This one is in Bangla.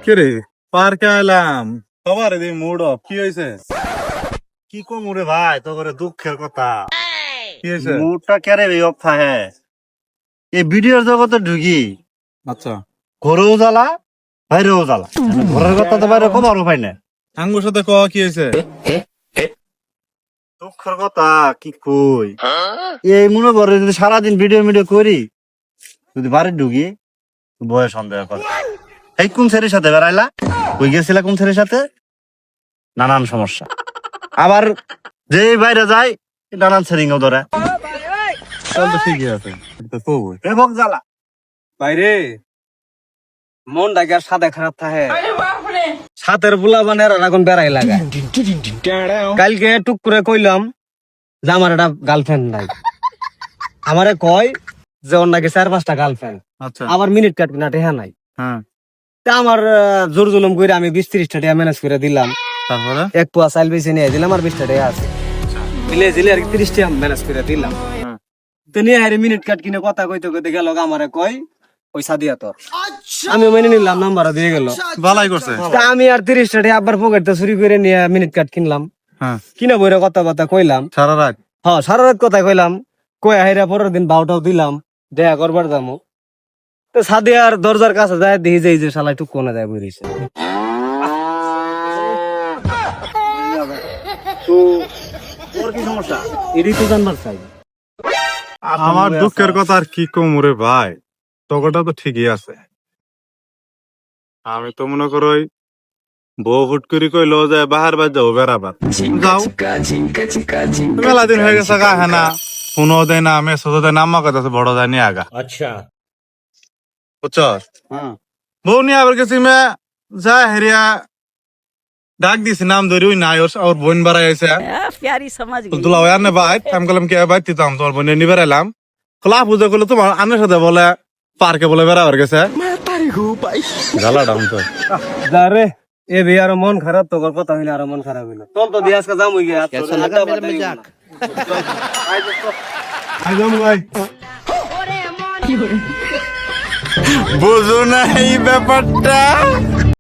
কে রে পার্কে এলাম সবার এদিকে মুড অফ কি হয়েছে? কি কম রে ভাই তো করে দুঃখের কথা। কি হয়েছে? মুডটা কেরে রে অফ থাকে এই ভিডিওর জগতে ঢুকি আচ্ছা ঘরেও জ্বালা বাইরেও জ্বালা। ঘরের কথা তো বাইরে কম আরো পাই না। আঙ্গুর সাথে ক কি হয়েছে? দুঃখের কথা কি কই এই মনে করে যদি সারাদিন ভিডিও করি যদি বাড়ি ঢুকি বয়ে সন্দেহ করে এই কোন ছেলের সাথে বেড়াইলা কই গেছিলা কোন ছেলের সাথে নানান সমস্যা। আবার যে বাইরে যায় নানান ছেড়িংও ধরে তাহলে তো ঠিকই আছে এটা তো কই এবং জ্বালা। বাইরে মন ডাকে আর সাদা খারাপ থাকে সাতের বুলা বানের এখন বেড়াই লাগা কালকে টুক করে কইলাম যে আমার একটা গার্লফ্রেন্ড নাই আমারে কয় যে ওর নাকি 4-5টা গার্লফ্রেন্ড আচ্ছা আবার মিনিট কাটবি না টেহা নাই হ্যাঁ তা আমার জোর জুলুম করে আমি 20-30টা টাকা ম্যানেজ করে দিলাম তারপরে এক পোয়া চাইল বেশি নিয়ে দিলাম আর 20টা টাকা আছে মিলে জিলে আর 30টা ম্যানেজ করে দিলাম হ্যাঁ। তো নিয়ে হারে মিনিট কাট কিনে কথা কইতে কইতে গেল আমারে কয় পয়সা দিয়া তোর আমি মেনে নিলাম নাম্বার দিয়ে গেল বালাই করছে তা আমি আর 30টা টাকা আবার পকেটটা চুরি করে নিয়ে মিনিট কাট কিনলাম হ্যাঁ কিনা বইরা কথা কইলাম সারা রাত হ্যাঁ সারা রাত কথা কইলাম কই হাইরা পরের দিন বাউটাও দিলাম দেখা করবার দামো তো সাদে আর দরজার কাছে যায় দেখি যে এই যে শালা একটু কোনে যায় বইরিছে তো ওর কি সমস্যা এটাই তো জানবার চাই আমার দুঃখের কথা আর কি কম রে ভাই তকটা তো ঠিকই আছে আমি তো মনে করো বউ হুট করে কইলো যে বাহার বাজ যাবো বেড়াবার যাও মেলা দিন হয়ে গেছে গা হ্যাঁ না ফোনও দেয় না মেসেজও দেয় না আমার কথা বড় যায় নি আগা আচ্ছা বুঝছ হ্যাঁ বউ নিয়ে আবার গেছি মে যা হেরিয়া ডাক দিছি নাম ধরি ওই নাই ওর বোন বাড়াই আছে प्यारी समझ गई দুলা ভাই আনে ভাই আমি বললাম কি ভাই দিতাম তোমার বোন নিয়ে বেড়াইলাম খোলা পুজো করলো তোমার আনের সাথে বলে পার্কে বলে বেড়াবার গেছে জ্বালাটা তো যা রে এ ভি আর মন খারাপ তো কথা হইলে আর মন খারাপ হইলো চল তো দিয়ে আজকে যাম হই গিয়া একদম ভাই বুঝো না এই ব্যাপারটা।